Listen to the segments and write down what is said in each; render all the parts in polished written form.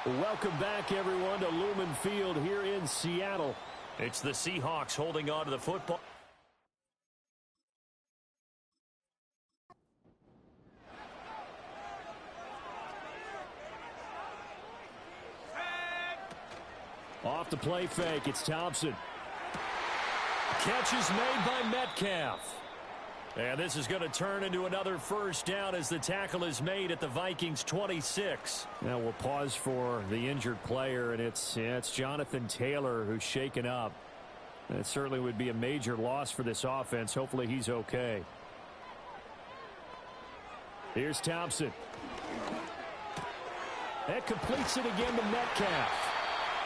Welcome back, everyone, to Lumen Field here in Seattle. It's the Seahawks holding on to the football. Off the play fake, it's Thompson. Catch is made by Metcalf. And this is going to turn into another first down as the tackle is made at the Vikings 26. Now we'll pause for the injured player, and it's Jonathan Taylor who's shaken up. It certainly would be a major loss for this offense. Hopefully he's okay. Here's Thompson. That completes it again to Metcalf.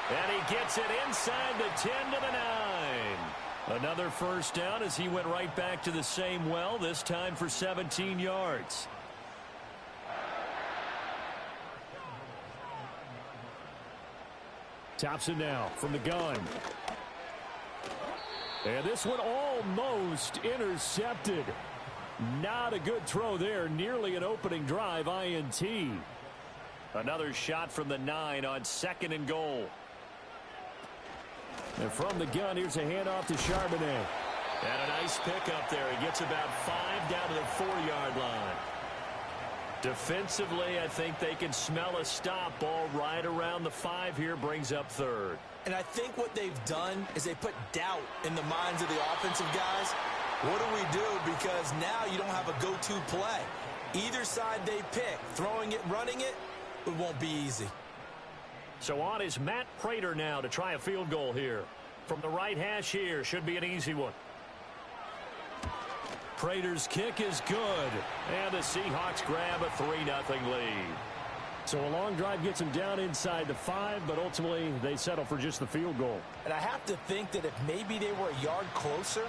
And he gets it inside the 10 to the 9. Another first down as he went right back to the same well, this time for 17 yards. Thompson now from the gun. And this one almost intercepted. Not a good throw there. Nearly an opening drive INT. Another shot from the 9 on 2nd and goal. And from the gun, here's a handoff to Charbonnet. And a nice pickup there. He gets about 5 down to the 4-yard line. Defensively, I think they can smell a stop. Ball right around the 5 here, brings up 3rd. And I think what they've done is they put doubt in the minds of the offensive guys. What do we do? Because now you don't have a go-to play. Either side they pick, throwing it, running it, it won't be easy. So on is Matt Prater now to try a field goal here. From the right hash here, should be an easy one. Prater's kick is good. And the Seahawks grab a 3-0 lead. So a long drive gets them down inside the 5, but ultimately they settle for just the field goal. And I have to think that if maybe they were a yard closer,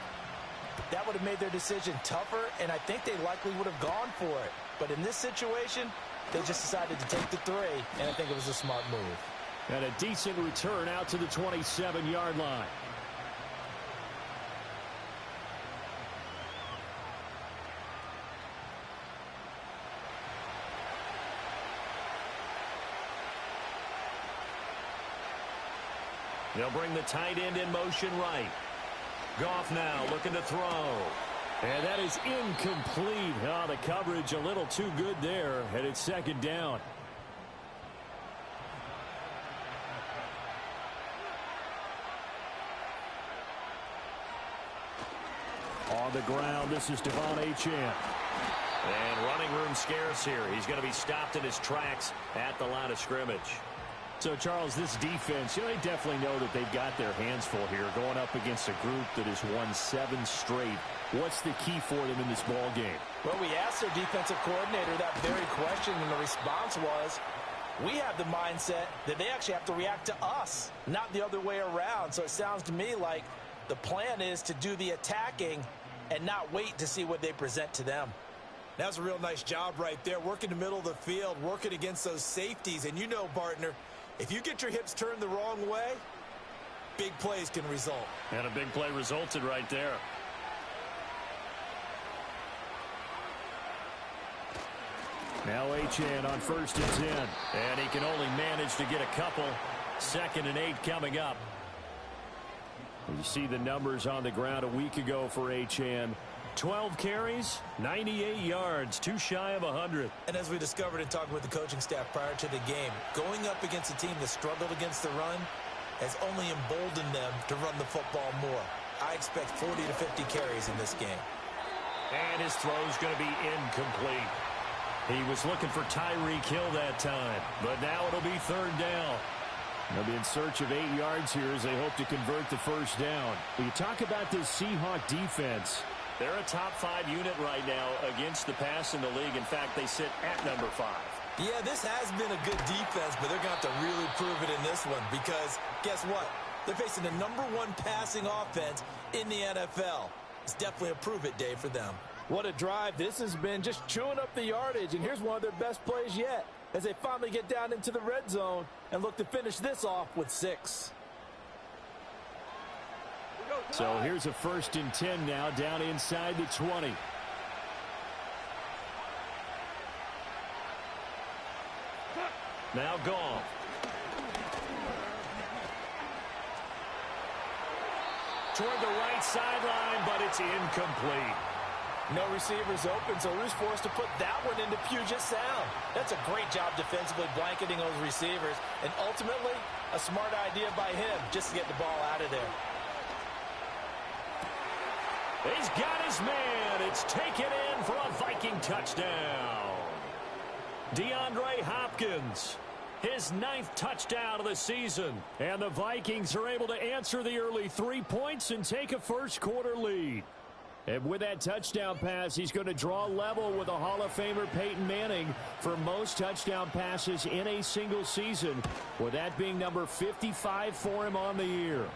that would have made their decision tougher, and I think they likely would have gone for it. But in this situation, they just decided to take the 3, and I think it was a smart move. And a decent return out to the 27-yard line. They'll bring the tight end in motion right. Goff now looking to throw. And that is incomplete. Oh, the coverage a little too good there, and it's 2nd down. On the ground, this is Devon Achane. And running room scarce here. He's going to be stopped in his tracks at the line of scrimmage. So, Charles, this defense, they definitely know that they've got their hands full here going up against a group that has won 7 straight. What's the key for them in this ball game? Well, we asked their defensive coordinator that very question, and the response was, we have the mindset that they actually have to react to us, not the other way around. So it sounds to me like the plan is to do the attacking and not wait to see what they present to them. That's a real nice job right there, working the middle of the field, working against those safeties. And you know, partner, if you get your hips turned the wrong way, big plays can result. And a big play resulted right there. Now Achane on 1st and 10. And he can only manage to get a couple. 2nd and 8 coming up. You see the numbers on the ground a week ago for Achane. 12 carries, 98 yards, too shy of 100. And as we discovered in talking with the coaching staff prior to the game, going up against a team that struggled against the run has only emboldened them to run the football more. I expect 40 to 50 carries in this game. And his throw's going to be incomplete. He was looking for Tyreek Hill that time, but now it'll be 3rd down. They'll be in search of 8 yards here as they hope to convert the first down. When you talk about this Seahawk defense, they're a top 5 unit right now against the pass in the league. In fact, they sit at number 5. Yeah, this has been a good defense, but they're going to have to really prove it in this one because guess what? They're facing the number 1 passing offense in the NFL. It's definitely a prove-it day for them. What a drive. This has been just chewing up the yardage, and here's one of their best plays yet as they finally get down into the red zone and look to finish this off with 6. So here's a 1st and 10 now down inside the 20. Now Goff. toward the right sideline, but it's incomplete. No receivers open, so Rue's forced to put that one into Puget Sound. That's a great job defensively blanketing those receivers, and ultimately, a smart idea by him just to get the ball out of there. He's got his man. It's taken in for a Viking touchdown. DeAndre Hopkins, his 9th touchdown of the season. And the Vikings are able to answer the early 3 points and take a first-quarter lead. And with that touchdown pass, he's going to draw level with a Hall of Famer Peyton Manning for most touchdown passes in a single season, with that being number 55 for him on the year.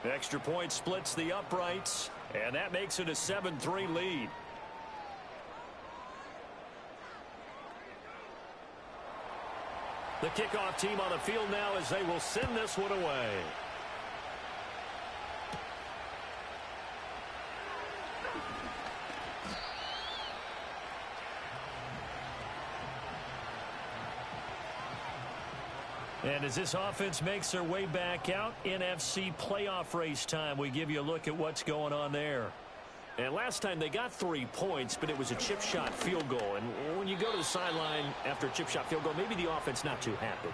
Extra point splits the uprights, and that makes it a 7-3 lead. The kickoff team on the field now as they will send this one away. And as this offense makes their way back out, NFC playoff race time, we give you a look at what's going on there. And last time they got 3 points, but it was a chip shot field goal. And when you go to the sideline after a chip shot field goal, maybe the offense not too happy.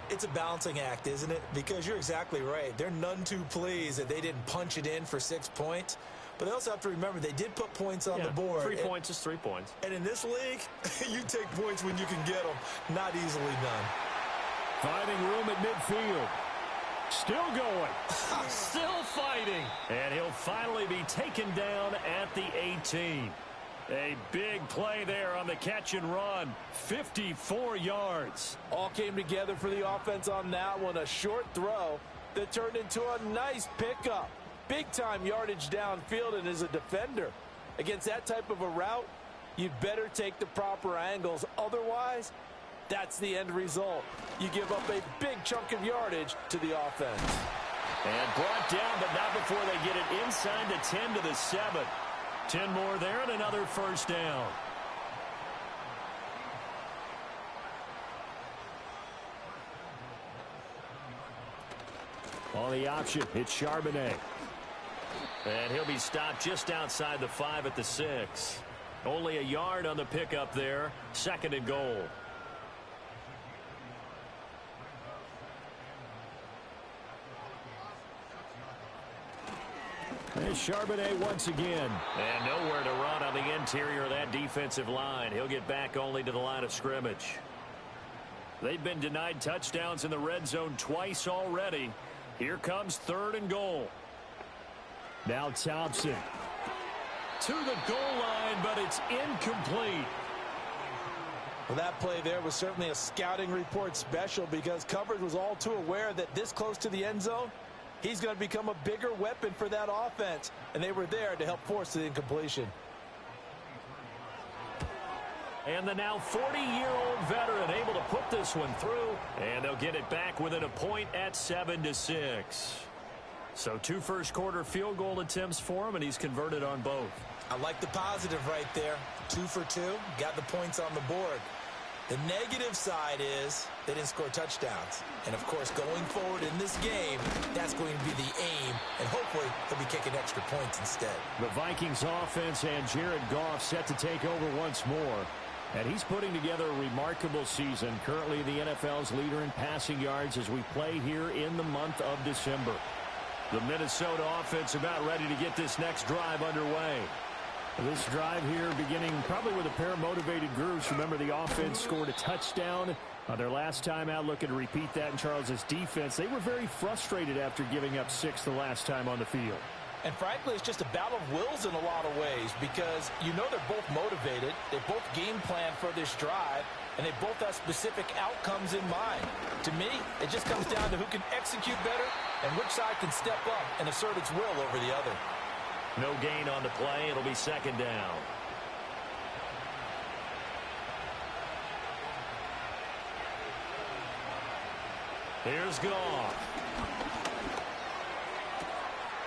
It's a balancing act, isn't it? Because you're exactly right. They're none too pleased that they didn't punch it in for 6 points. But they also have to remember they did put points on the board. 3 points is 3 points. And in this league, you take points when you can get them. Not easily done. Finding room at midfield. Still going. Still fighting. And he'll finally be taken down at the 18. A big play there on the catch and run. 54 yards. All came together for the offense on that one. A short throw that turned into a nice pickup. Big-time yardage downfield, and as a defender, against that type of a route, you'd better take the proper angles. Otherwise, that's the end result. You give up a big chunk of yardage to the offense. And brought down, but not before they get it inside the 10 to the 7. 10 more there and another first down. On the option, it's Charbonnet. And he'll be stopped just outside the 5 at the 6. Only a yard on the pickup there. 2nd and goal. There's Charbonnet once again. And nowhere to run on the interior of that defensive line. He'll get back only to the line of scrimmage. They've been denied touchdowns in the red zone twice already. Here comes 3rd and goal. Now Thompson to the goal line, but it's incomplete. Well, that play there was certainly a scouting report special because coverage was all too aware that this close to the end zone, he's going to become a bigger weapon for that offense, and they were there to help force the incompletion. And the now 40-year-old veteran able to put this one through, and they'll get it back within a point at 7-6. So 2 first-quarter field goal attempts for him, and he's converted on both. I like the positive right there. 2 for 2, got the points on the board. The negative side is they didn't score touchdowns. And, of course, going forward in this game, that's going to be the aim, and hopefully he'll be kicking extra points instead. The Vikings offense and Jared Goff set to take over once more. And he's putting together a remarkable season, currently the NFL's leader in passing yards as we play here in the month of December. The Minnesota offense about ready to get this next drive underway. This drive here beginning probably with a pair of motivated groups. Remember, the offense scored a touchdown on their last time out. Looking to repeat that in Charles's defense. They were very frustrated after giving up 6 the last time on the field. And frankly, it's just a battle of wills in a lot of ways because you know they're both motivated. They both game plan for this drive, and they both have specific outcomes in mind. To me, it just comes down to who can execute better and which side can step up and assert its will over the other. No gain on the play. It'll be 2nd down. Here's Goff.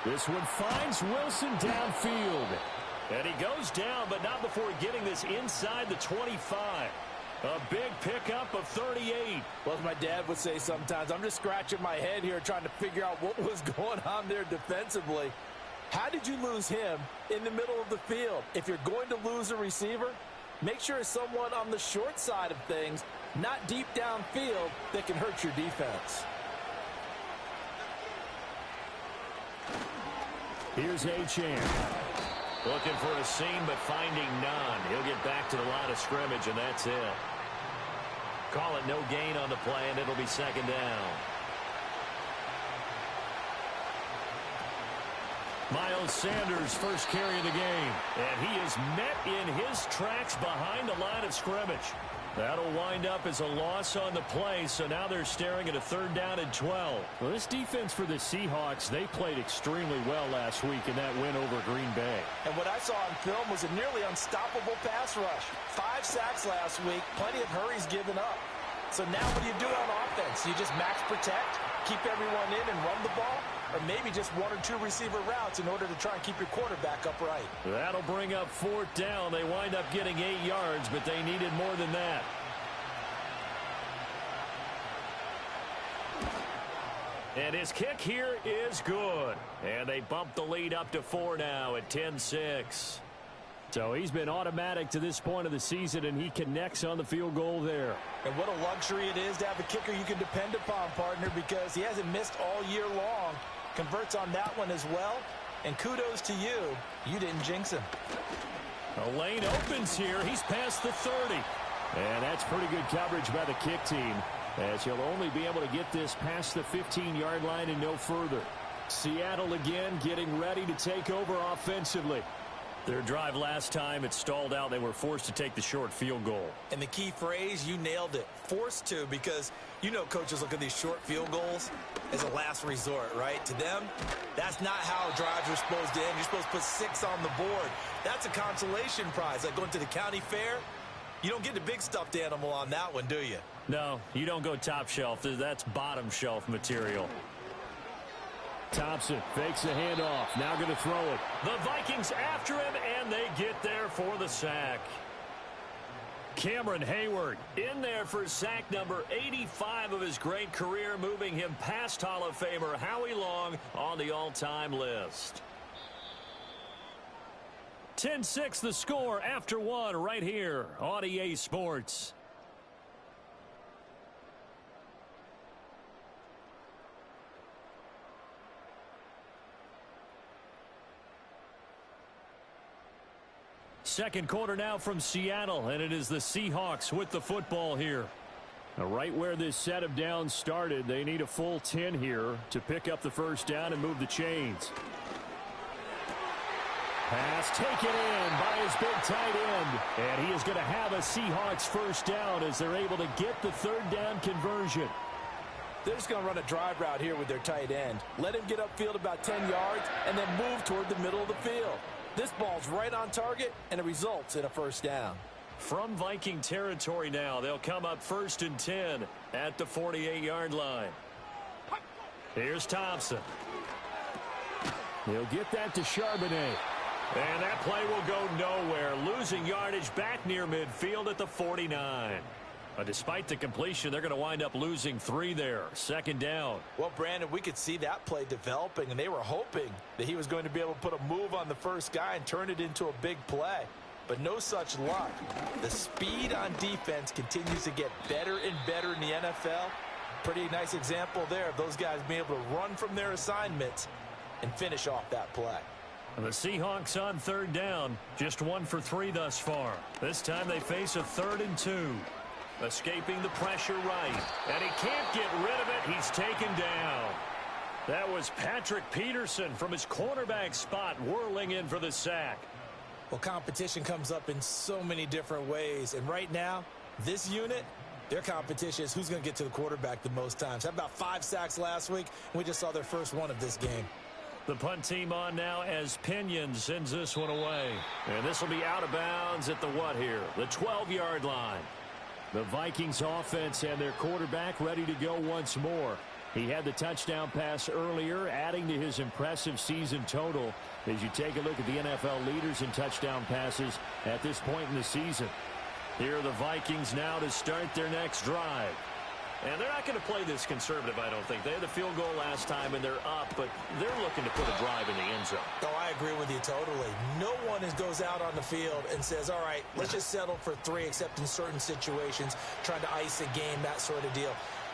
This one finds Wilson downfield. And he goes down, but not before getting this inside the 25. A big pickup of 38. Well, as my dad would say sometimes, I'm just scratching my head here trying to figure out what was going on there defensively. How did you lose him in the middle of the field? If you're going to lose a receiver, make sure it's someone on the short side of things, not deep downfield, that can hurt your defense. Here's Achane. Looking for a seam, but finding none. He'll get back to the line of scrimmage, and that's it. Call it no gain on the play, and it'll be second down. Miles Sanders first carry of the game. And he is met in his tracks behind the line of scrimmage. That'll wind up as a loss on the play, so now they're staring at a 3rd down and 12. Well, this defense for the Seahawks, they played extremely well last week in that win over Green Bay. And what I saw on film was a nearly unstoppable pass rush. 5 sacks last week, plenty of hurries given up. So now what do you do on offense? You just max protect, keep everyone in and run the ball? Or maybe just 1 or 2 receiver routes in order to try and keep your quarterback upright. That'll bring up 4th down. They wind up getting 8 yards, but they needed more than that. And his kick here is good. And they bump the lead up to 4 now at 10-6. So he's been automatic to this point of the season, and he connects on the field goal there. And what a luxury it is to have a kicker you can depend upon, partner, because he hasn't missed all year long. Converts on that one as well. And kudos to you. You didn't jinx him. A lane opens here. He's past the 30. And that's pretty good coverage by the kick team, as he'll only be able to get this past the 15-yard line and no further. Seattle again getting ready to take over offensively. Their drive last time, it stalled out. They were forced to take the short field goal. And the key phrase, you nailed it. Forced to, because you know coaches look at these short field goals as a last resort, right? To them, that's not how drives are supposed to end. You're supposed to put 6 on the board. That's a consolation prize. Like going to the county fair, you don't get the big stuffed animal on that one, do you? No, you don't go top shelf. That's bottom shelf material. Thompson fakes a handoff. Now going to throw it. The Vikings after him, and they get there for the sack. Cameron Hayward in there for sack number 85 of his great career, moving him past Hall of Famer Howie Long on the all-time list. 10-6 the score after 1 right here on EA Sports. Second quarter now from Seattle, and it is the Seahawks with the football here. Now, right where this set of downs started, they need a full 10 here to pick up the first down and move the chains. Pass taken in by his big tight end, and he is going to have a Seahawks first down as they're able to get the 3rd down conversion. They're just going to run a drive route here with their tight end. Let him get upfield about 10 yards and then move toward the middle of the field. This ball's right on target, and it results in a first down. From Viking territory now, they'll come up 1st and 10 at the 48-yard line. Here's Thompson. He'll get that to Charbonnet. And that play will go nowhere, losing yardage back near midfield at the 49. Despite the completion, they're going to wind up losing 3 there. 2nd down. Well, Brandon, we could see that play developing, and they were hoping that he was going to be able to put a move on the first guy and turn it into a big play. But no such luck. The speed on defense continues to get better and better in the NFL. Pretty nice example there of those guys being able to run from their assignments and finish off that play. And the Seahawks on 3rd down, just 1 for 3 thus far. This time they face a 3rd and 2. Escaping the pressure right. And he can't get rid of it. He's taken down. That was Patrick Peterson from his cornerback spot whirling in for the sack. Well, competition comes up in so many different ways. And right now, this unit, their competition is who's going to get to the quarterback the most times. Had about 5 sacks last week, and we just saw their first one of this game. The punt team on now as Pinion sends this one away. And this will be out of bounds at the what here? The 12-yard line. The Vikings offense and their quarterback ready to go once more. He had the touchdown pass earlier, adding to his impressive season total as you take a look at the NFL leaders in touchdown passes at this point in the season. Here are the Vikings now to start their next drive. And they're not going to play this conservative, I don't think. They had the field goal last time, and they're up, but they're looking to put a drive in the end zone. Oh, I agree with you totally. No one goes out on the field and says, all right, let's just settle for 3, except in certain situations, trying to ice a game, that sort of deal.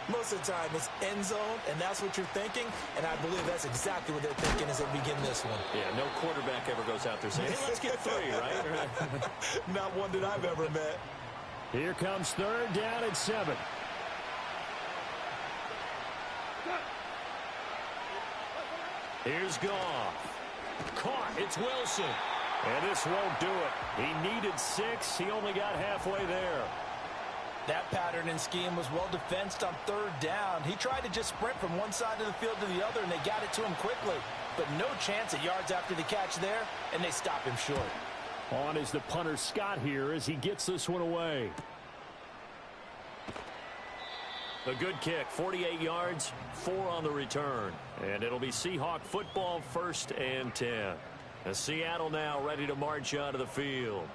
Most of the time, it's end zone, and that's what you're thinking, and I believe that's exactly what they're thinking as they begin this one. Yeah, no quarterback ever goes out there saying, hey, let's get 3, right? Not one that I've ever met. Here comes third down and 7. Here's Goff. Caught. It's Wilson. And this won't do it. He needed 6. He only got halfway there. That pattern and scheme was well defensed on third down. He tried to just sprint from one side of the field to the other, and they got it to him quickly. But no chance at yards after the catch there, and they stop him short. On is the punter Scott here as he gets this one away. A good kick, 48 yards, 4 on the return. And it'll be Seahawk football, 1st and 10. And Seattle now ready to march onto the field.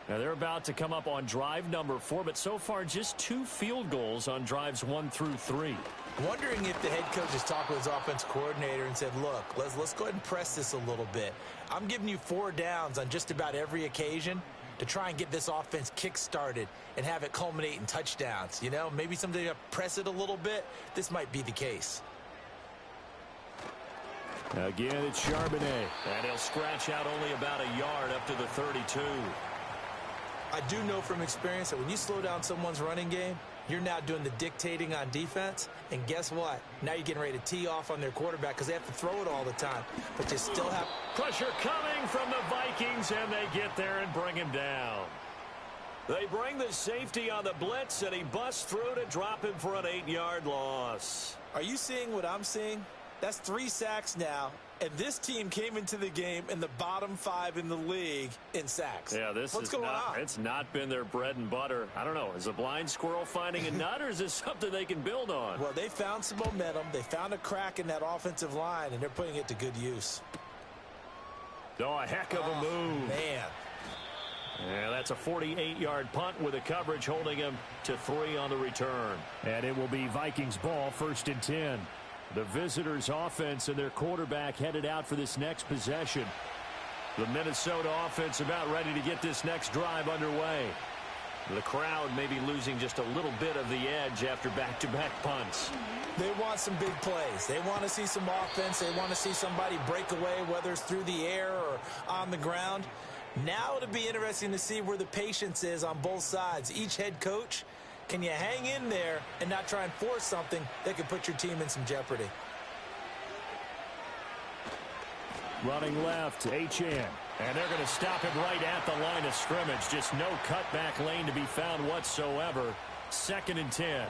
Now they're about to come up on drive number 4, but so far just 2 field goals on drives 1 through 3. Wondering if the head coach has talked with his offensive coordinator and said, look, let's go ahead and press this a little bit. I'm giving you 4 downs on just about every occasion to try and get this offense kick-started and have it culminate in touchdowns. You know, maybe someday to press it a little bit. This might be the case. Again, it's Charbonnet. And he'll scratch out only about a yard up to the 32. I do know from experience that when you slow down someone's running game, you're now doing the dictating on defense. And guess what? Now you're getting ready to tee off on their quarterback because they have to throw it all the time. But you still have pressure coming from the Vikings, and they get there and bring him down. They bring the safety on the blitz, and he busts through to drop him for an 8-yard loss. Are you seeing what I'm seeing? That's 3 sacks now. And this team came into the game in the bottom 5 in the league in sacks. Yeah, what's going on? It's not been their bread and butter. I don't know. Is a blind squirrel finding a nut, or is this something they can build on? Well, they found some momentum. They found a crack in that offensive line, and they're putting it to good use. Oh, a heck of a move. Man. Yeah, that's a 48-yard punt with the coverage holding him to 3 on the return. And it will be Vikings ball, 1st and 10. The visitors' offense and their quarterback headed out for this next possession. The Minnesota offense about ready to get this next drive underway. The crowd may be losing just a little bit of the edge after back-to-back punts. They want some big plays. They want to see some offense. They want to see somebody break away, whether it's through the air or on the ground. Now it'll be interesting to see where the patience is on both sides. Each head coach, can you hang in there and not try and force something that could put your team in some jeopardy? Running left, HN. And they're going to stop him right at the line of scrimmage. Just no cutback lane to be found whatsoever. 2nd and 10.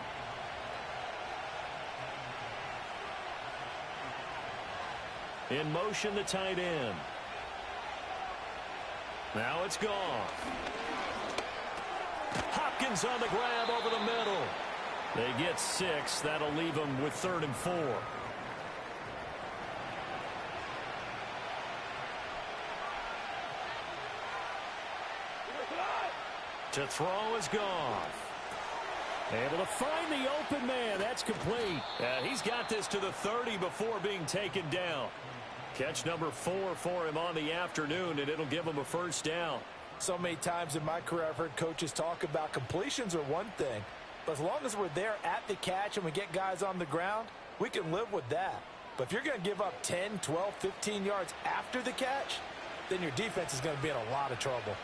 In motion, the tight end. Now it's gone. Hopkins on the grab over the middle. They get 6. That'll leave them with 3rd and 4. To throw is Goff. Able to find the open man. That's complete. He's got this to the 30 before being taken down. Catch number 4 for him on the afternoon, and it'll give him a 1st down. So many times in my career I've heard coaches talk about completions are one thing. But as long as we're there at the catch and we get guys on the ground, we can live with that. But if you're going to give up 10, 12, 15 yards after the catch, then your defense is going to be in a lot of trouble.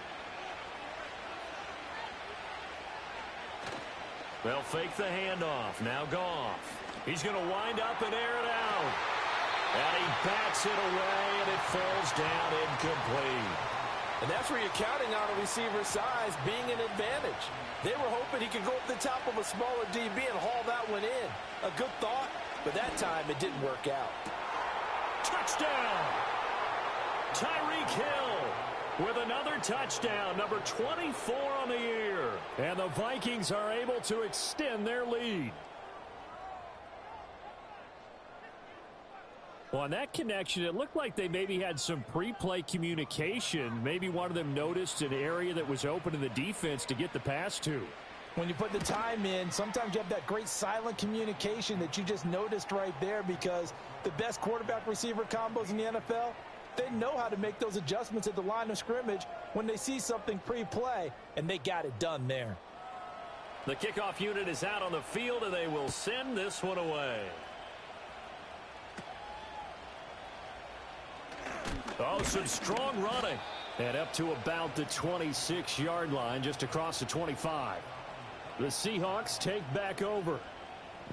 They'll fake the handoff. Now Goff. He's going to wind up and air it out. And he bats it away, and it falls down incomplete. And that's where you're counting on a receiver's size being an advantage. They were hoping he could go up the top of a smaller DB and haul that one in. A good thought, but that time it didn't work out. Touchdown! Tyreek Hill with another touchdown, number 24 on the year. And the Vikings are able to extend their lead. Well, on that connection, it looked like they maybe had some pre-play communication. Maybe one of them noticed an area that was open in the defense to get the pass to. When you put the time in, sometimes you have that great silent communication that you just noticed right there, because the best quarterback-receiver combos in the NFL, they know how to make those adjustments at the line of scrimmage when they see something pre-play, and they got it done there. The kickoff unit is out on the field, and they will send this one away. Oh, some strong running. And up to about the 26-yard line, just across the 25. The Seahawks take back over.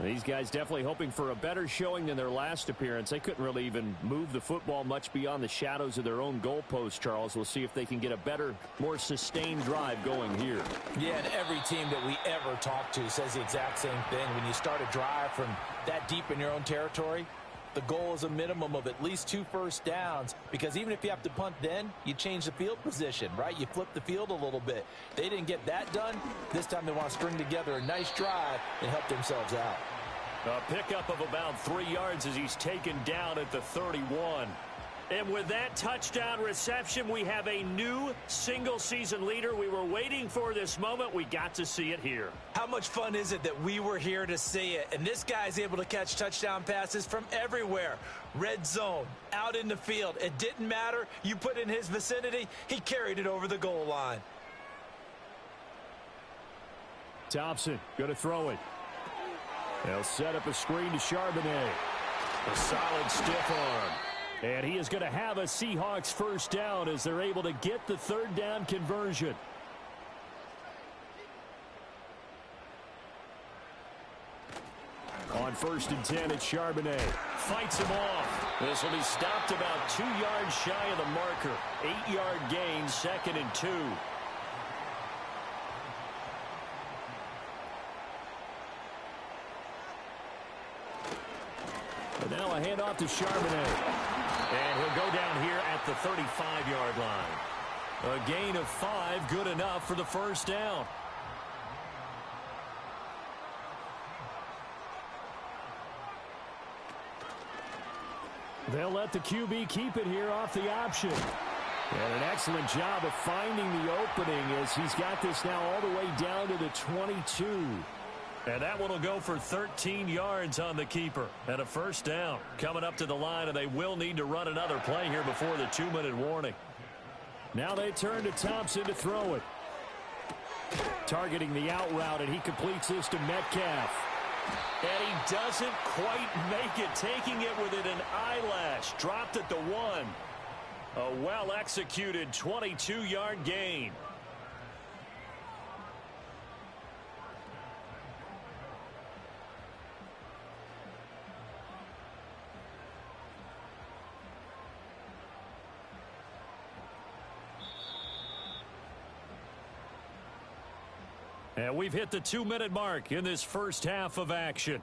These guys definitely hoping for a better showing than their last appearance. They couldn't really even move the football much beyond the shadows of their own goalpost, Charles. We'll see if they can get a better, more sustained drive going here. Yeah, and every team that we ever talk to says the exact same thing. When you start a drive from that deep in your own territory, the goal is a minimum of at least 2 first downs, because even if you have to punt then, you change the field position, right? You flip the field a little bit. They didn't get that done. This time they want to string together a nice drive and help themselves out. A pickup of about 3 yards as he's taken down at the 31. And with that touchdown reception, we have a new single-season leader. We were waiting for this moment. We got to see it here. How much fun is it that we were here to see it? And this guy's able to catch touchdown passes from everywhere. Red zone, out in the field. It didn't matter. You put in his vicinity, he carried it over the goal line. Thompson going to throw it. They'll set up a screen to Charbonnet. A solid stiff arm. And he is going to have a Seahawks first down as they're able to get the third down conversion. On 1st and 10, it's Charbonnet. Fights him off. This will be stopped about 2 yards shy of the marker. 8-yard gain, 2nd and 2. But now a handoff to Charbonnet. And he'll go down here at the 35-yard line. A gain of 5, good enough for the first down. They'll let the QB keep it here off the option. And an excellent job of finding the opening as he's got this now all the way down to the 22. And that one will go for 13 yards on the keeper. And a first down coming up to the line, and they will need to run another play here before the 2-minute warning. Now they turn to Thompson to throw it. Targeting the out route, and he completes this to Metcalf. And he doesn't quite make it, taking it within an eyelash. Dropped at the 1. A well-executed 22-yard gain. And we've hit the 2-minute mark in this first half of action.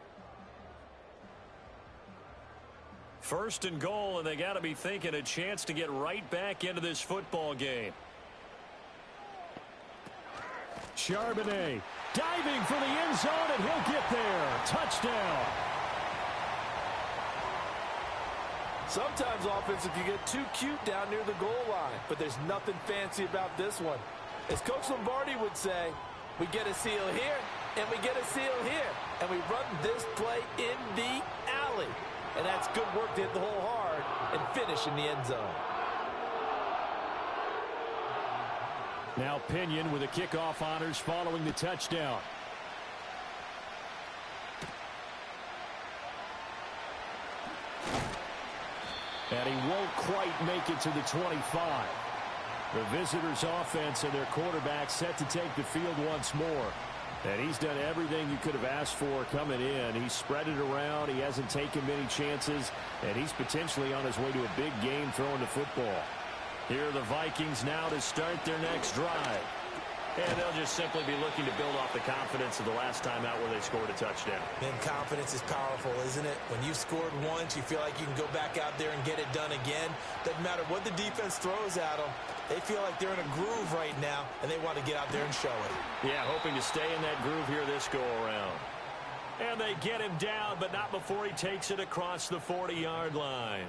1st and goal, and they got to be thinking a chance to get right back into this football game. Charbonnet diving for the end zone, and he'll get there. Touchdown. Sometimes offensive can get too cute down near the goal line, but there's nothing fancy about this one. As Coach Lombardi would say, we get a seal here, and we get a seal here, and we run this play in the alley. And that's good work to hit the hole hard and finish in the end zone. Now Pinion with the kickoff honors following the touchdown. And he won't quite make it to the 25. The visitors' offense and their quarterback set to take the field once more. And he's done everything you could have asked for coming in. He's spread it around. He hasn't taken many chances. And he's potentially on his way to a big game throwing the football. Here are the Vikings now to start their next drive. And they'll just simply be looking to build off the confidence of the last time out where they scored a touchdown. And confidence is powerful, isn't it? When you've scored once, you feel like you can go back out there and get it done again. Doesn't matter what the defense throws at them. They feel like they're in a groove right now, and they want to get out there and show it. Yeah, hoping to stay in that groove here this go-around. And they get him down, but not before he takes it across the 40-yard line.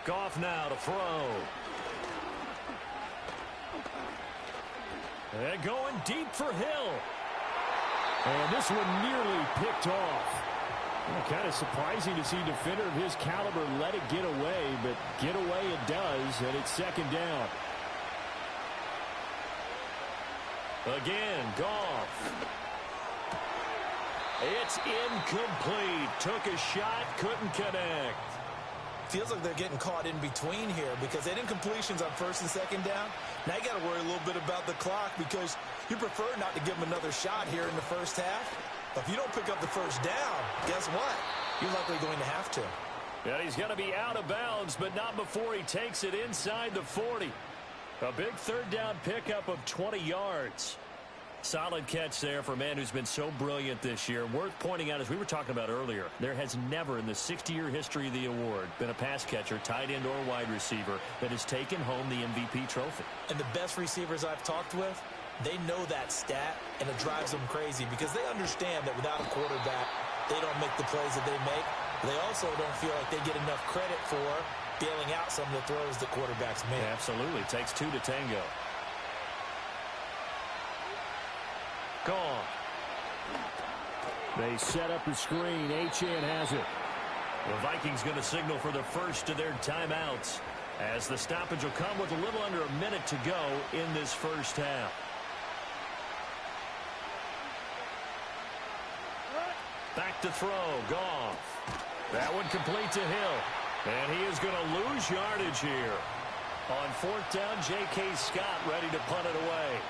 Goff now to throw. And going deep for Hill. And this one nearly picked off. Well, kind of surprising to see a defender of his caliber let it get away, but get away it does, and it's second down. Again, Goff. It's incomplete. Took a shot, couldn't connect. Feels like they're getting caught in between here because they had incompletions on first and second down. Now you got to worry a little bit about the clock because you prefer not to give them another shot here in the first half. But if you don't pick up the first down, guess what? You're likely going to have to. And he's going to be out of bounds, but not before he takes it inside the 40. A big third down pickup of 20 yards. Solid catch there for a man who's been so brilliant this year. Worth pointing out, as we were talking about earlier, there has never in the 60-year history of the award been a pass catcher, tight end, or wide receiver that has taken home the MVP trophy. And the best receivers I've talked with, they know that stat, and it drives them crazy because they understand that without a quarterback, they don't make the plays that they make. They also don't feel like they get enough credit for bailing out some of the throws that quarterbacks make. Absolutely. Takes two to tango. Gone. They set up the screen. Achane has it. The Vikings going to signal for the first of their timeouts as the stoppage will come with a little under a minute to go in this first half. Back to throw. Goff. That one complete to Hill. And he is going to lose yardage here. On fourth down, J.K. Scott ready to punt it away.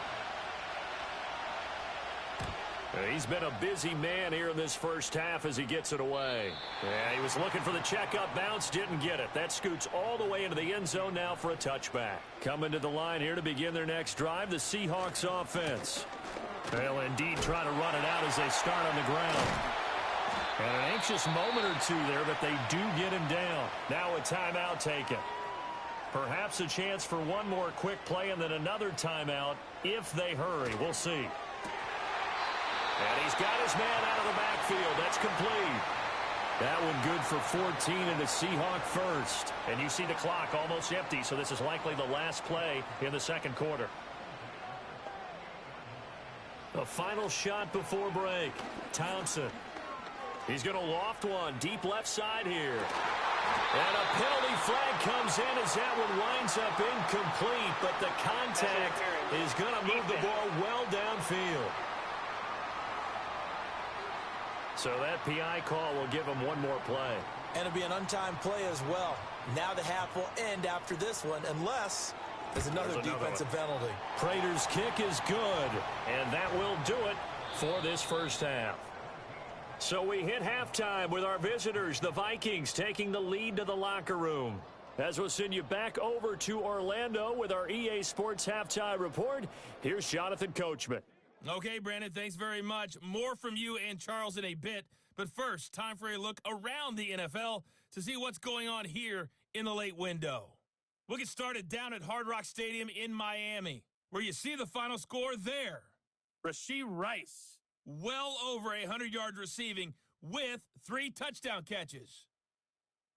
He's been a busy man here in this first half as he gets it away. Yeah, he was looking for the checkup bounce, didn't get it. That scoots all the way into the end zone now for a touchback. Coming to the line here to begin their next drive, the Seahawks offense. They'll indeed try to run it out as they start on the ground. And an anxious moment or two there, but they do get him down. Now a timeout taken. Perhaps a chance for one more quick play and then another timeout if they hurry. We'll see. And he's got his man out of the backfield. That's complete. That one good for 14 and a Seahawk first. And you see the clock almost empty, so this is likely the last play in the second quarter. A final shot before break. Townsend. He's going to loft one deep left side here. And a penalty flag comes in as that one winds up incomplete, but the contact is going to move the ball well downfield. So that PI call will give him one more play. And it'll be an untimed play as well. Now the half will end after this one unless there's another defensive penalty. Prater's kick is good, and that will do it for this first half. So we hit halftime with our visitors, the Vikings, taking the lead to the locker room. As we'll send you back over to Orlando with our EA Sports Halftime Report, here's Jonathan Coachman. Okay, Brandon, thanks very much. More from you and Charles in a bit. But first, time for a look around the NFL to see what's going on here in the late window. We'll get started down at Hard Rock Stadium in Miami, where you see the final score there. Rashee Rice, well over 100 yards receiving with 3 touchdown catches.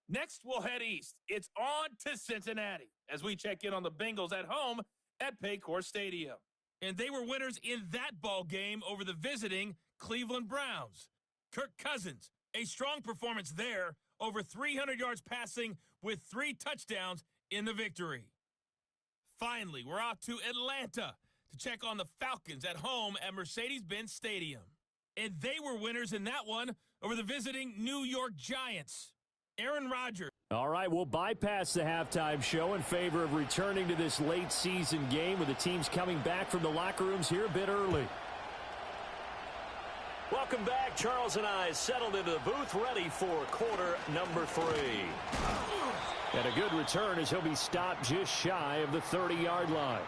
Next, we'll head east. It's on to Cincinnati as we check in on the Bengals at home at Paycor Stadium. And they were winners in that ball game over the visiting Cleveland Browns. Kirk Cousins, a strong performance there, over 300 yards passing with 3 touchdowns in the victory. Finally, we're off to Atlanta to check on the Falcons at home at Mercedes-Benz Stadium. And they were winners in that one over the visiting New York Giants. Aaron Rodgers. All right, we'll bypass the halftime show in favor of returning to this late season game with the teams coming back from the locker rooms here a bit early. Welcome back. Charles and I settled into the booth ready for quarter number 3. And a good return as he'll be stopped just shy of the 30-yard line.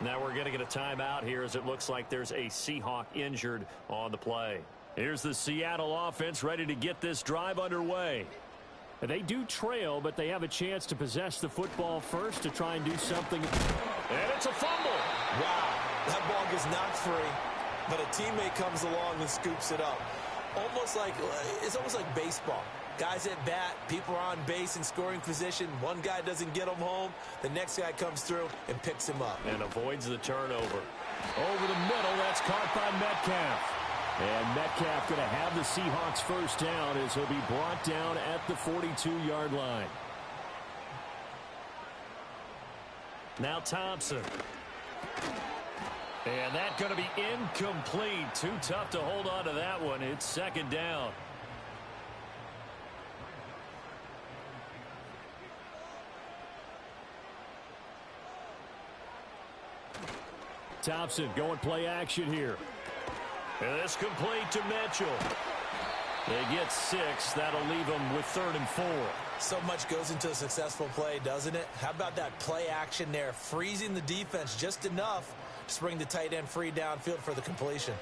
Now we're going to get a timeout here as it looks like there's a Seahawk injured on the play. Here's the Seattle offense ready to get this drive underway. They do trail, but they have a chance to possess the football first to try and do something. And it's a fumble. Wow, that ball gets knocked free, but a teammate comes along and scoops it up. It's almost like baseball. Guys at bat, people are on base in scoring position. One guy doesn't get him home. The next guy comes through and picks him up. And avoids the turnover. Over the middle, that's caught by Metcalf. And Metcalf going to have the Seahawks first down as he'll be brought down at the 42-yard line. Now Thompson. And that's going to be incomplete. Too tough to hold on to that one. It's second down. Thompson going play action here. And this complete to Mitchell. They get 6. That'll leave them with 3rd and 4. So much goes into a successful play, doesn't it? How about that play action there, freezing the defense just enough to bring the tight end free downfield for the completion.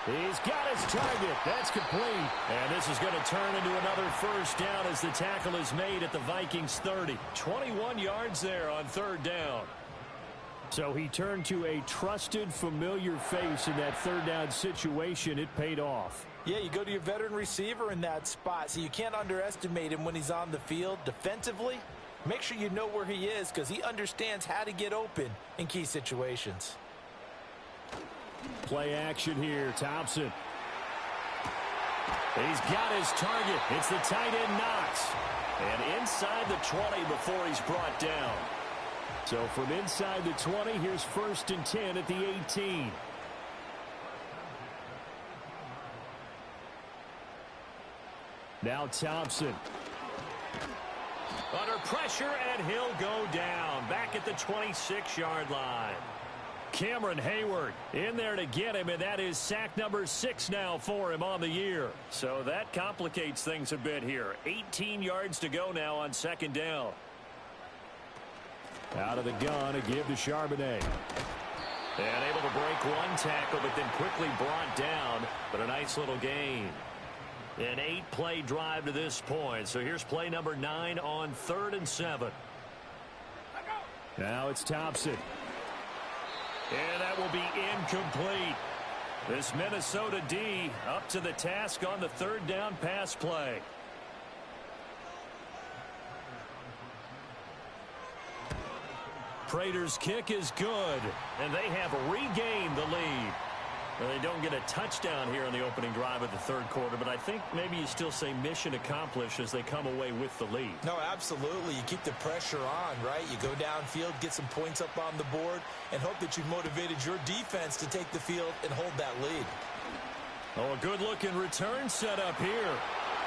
He's got his target. That's complete. And this is going to turn into another first down as the tackle is made at the Vikings 30. 21 yards there on 3rd down. So he turned to a trusted, familiar face in that 3rd down situation. It paid off. Yeah, you go to your veteran receiver in that spot, so you can't underestimate him when he's on the field defensively. Make sure you know where he is because he understands how to get open in key situations. Play action here. Thompson. He's got his target. It's the tight end Knox. And inside the 20 before he's brought down. So from inside the 20, here's 1st and 10 at the 18. Now Thompson. Under pressure, and he'll go down. Back at the 26-yard line. Cameron Hayward in there to get him, and that is sack number 6 now for him on the year. So that complicates things a bit here. 18 yards to go now on 2nd down. Out of the gun, a give to Charbonnet. And able to break one tackle, but then quickly brought down. But a nice little gain. An 8-play drive to this point. So here's play number 9 on 3rd and 7. Now it's Thompson. And that will be incomplete. This Minnesota D up to the task on the 3rd down pass play. Prater's kick is good, and they have regained the lead. Well, they don't get a touchdown here in the opening drive of the 3rd quarter, but I think maybe you still say mission accomplished as they come away with the lead. No, absolutely. You keep the pressure on, right? You go downfield, get some points up on the board, and hope that you've motivated your defense to take the field and hold that lead. Oh, a good-looking return set up here.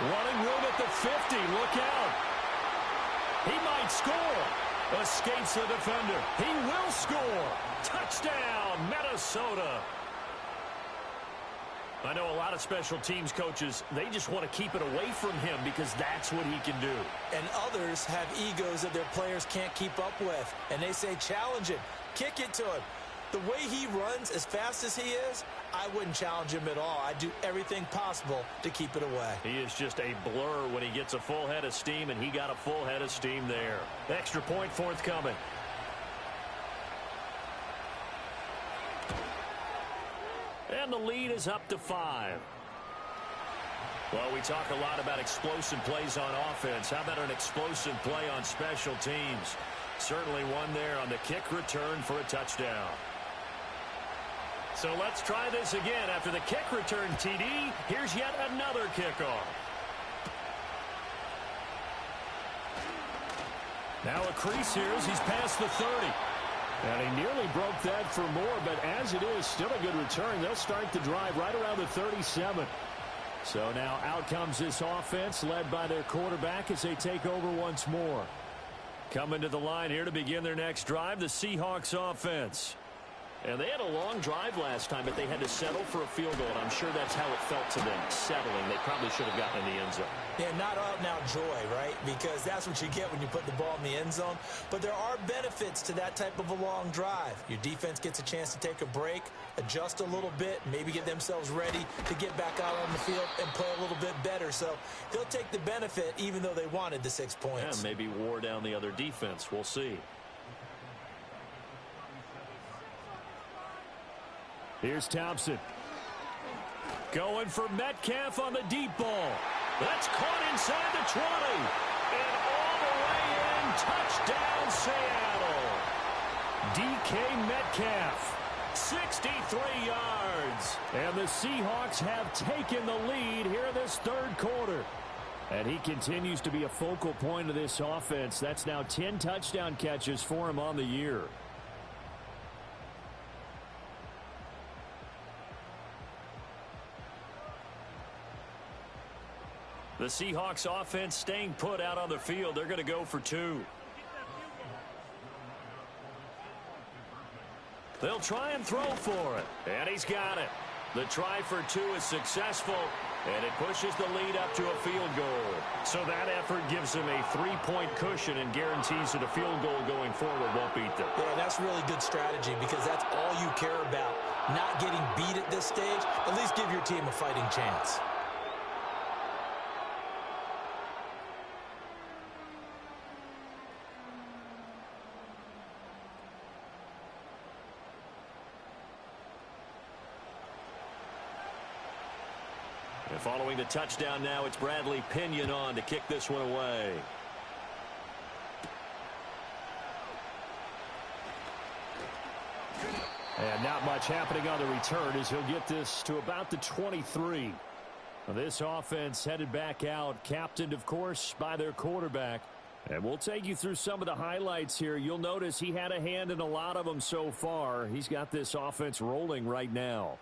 Running room at the 50. Look out. He might score. Escapes the defender. He will score. Touchdown, Minnesota. I know a lot of special teams coaches, they just want to keep it away from him because that's what he can do. And others have egos that their players can't keep up with. And they say, challenge him. Kick it to him. The way he runs as fast as he is, I wouldn't challenge him at all. I'd do everything possible to keep it away. He is just a blur when he gets a full head of steam, and he got a full head of steam there. Extra point forthcoming. And the lead is up to 5. Well, we talk a lot about explosive plays on offense. How about an explosive play on special teams? Certainly one there on the kick return for a touchdown. So let's try this again. After the kick return TD, here's yet another kickoff. Now a crease here as he's past the 30. And he nearly broke that for more, but as it is, still a good return. They'll start the drive right around the 37. So now out comes this offense led by their quarterback as they take over once more. Coming to the line here to begin their next drive, the Seahawks offense. And they had a long drive last time, but they had to settle for a field goal. And I'm sure that's how it felt to them, settling. They probably should have gotten in the end zone. Yeah, not out now joy, right? Because that's what you get when you put the ball in the end zone. But there are benefits to that type of a long drive. Your defense gets a chance to take a break, adjust a little bit, maybe get themselves ready to get back out on the field and play a little bit better. So they'll take the benefit even though they wanted the 6 points. Yeah, maybe wore down the other defense. We'll see. Here's Thompson. Going for Metcalf on the deep ball. That's caught inside the 20. And all the way in. Touchdown, Seattle. DK Metcalf. 63 yards. And the Seahawks have taken the lead here in this third quarter. And he continues to be a focal point of this offense. That's now 10 touchdown catches for him on the year. The Seahawks offense staying put out on the field. They're going to go for 2. They'll try and throw for it. And he's got it. The try for 2 is successful. And it pushes the lead up to a field goal. So that effort gives them a 3-point cushion and guarantees that a field goal going forward won't beat them. Yeah, that's really good strategy because that's all you care about. Not getting beat at this stage. At least give your team a fighting chance. And following the touchdown now, it's Bradley Pinion on to kick this one away. And not much happening on the return as he'll get this to about the 23. This offense headed back out, captained, of course, by their quarterback. And we'll take you through some of the highlights here. You'll notice he had a hand in a lot of them so far. He's got this offense rolling right now.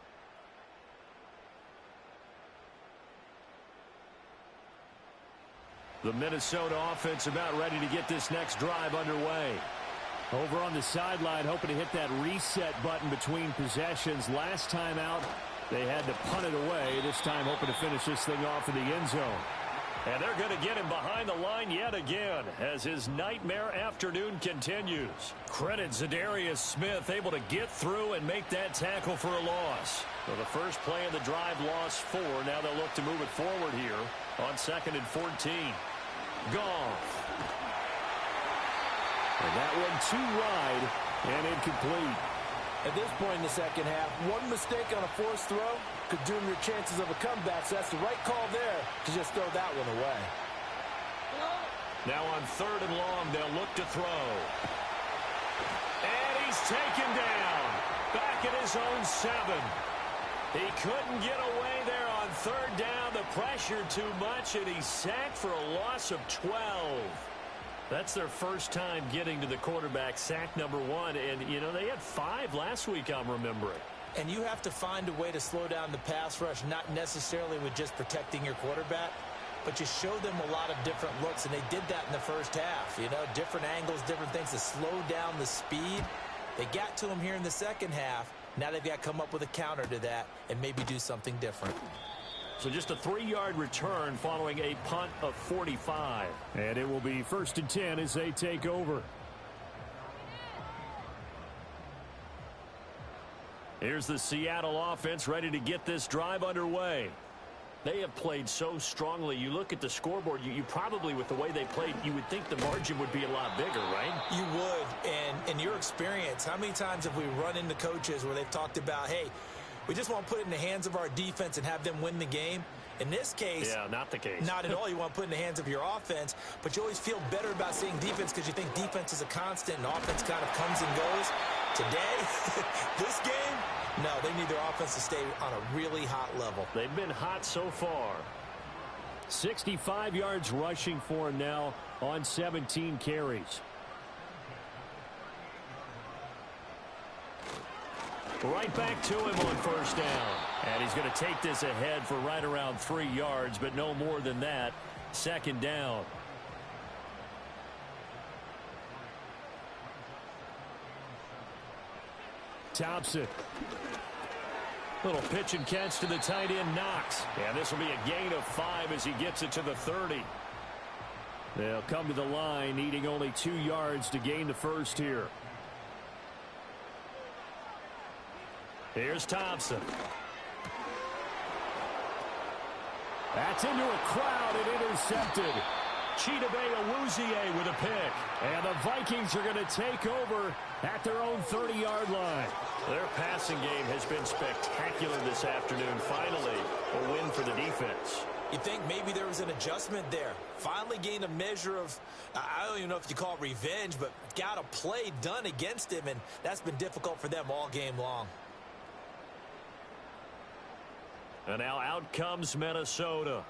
The Minnesota offense about ready to get this next drive underway. Over on the sideline, hoping to hit that reset button between possessions. Last time out, they had to punt it away. This time hoping to finish this thing off in the end zone. And they're going to get him behind the line yet again as his nightmare afternoon continues. Credit Zadarius Smith able to get through and make that tackle for a loss. So the first play of the drive, lost 4. Now they'll look to move it forward here on 2nd and 14. Goff. And that one too wide and incomplete. At this point in the second half, one mistake on a forced throw could doom your chances of a comeback, so that's the right call there to just throw that one away. Now on 3rd and long, they'll look to throw. And he's taken down. Back at his own 7. He couldn't get away there on 3rd down. The pressure too much, and he's sacked for a loss of 12. That's their first time getting to the quarterback, sack number 1. And, you know, they had 5 last week, I'm remembering. And you have to find a way to slow down the pass rush, not necessarily with just protecting your quarterback, but you show them a lot of different looks, and they did that in the first half. You know, different angles, different things to slow down the speed. They got to him here in the second half. Now they've got to come up with a counter to that and maybe do something different. So just a 3-yard return following a punt of 45. And it will be 1st and 10 as they take over. Here's the Seattle offense ready to get this drive underway. They have played so strongly. You look at the scoreboard, you probably, with the way they played, you would think the margin would be a lot bigger, right? You would. And in your experience, how many times have we run into coaches where they've talked about, hey, we just want to put it in the hands of our defense and have them win the game? In this case, yeah, not the case. Not at all. You want to put it in the hands of your offense, but you always feel better about seeing defense because you think defense is a constant and offense kind of comes and goes. Today, this game, no, they need their offense to stay on a really hot level. They've been hot so far. 65 yards rushing for him now on 17 carries. Right back to him on 1st down. And he's going to take this ahead for right around 3 yards, but no more than that. 2nd down. Thompson. Little pitch and catch to the tight end, Knox. And this will be a gain of 5 as he gets it to the 30. They'll come to the line, needing only 2 yards to gain the first here. Here's Thompson. That's into a crowd and intercepted. Chidobe Awuzie with a pick. And the Vikings are going to take over at their own 30-yard line. Their passing game has been spectacular this afternoon. Finally, a win for the defense. You think maybe there was an adjustment there. Finally gained a measure of, I don't even know if you call it revenge, but got a play done against him, and that's been difficult for them all game long. And now out comes Minnesota.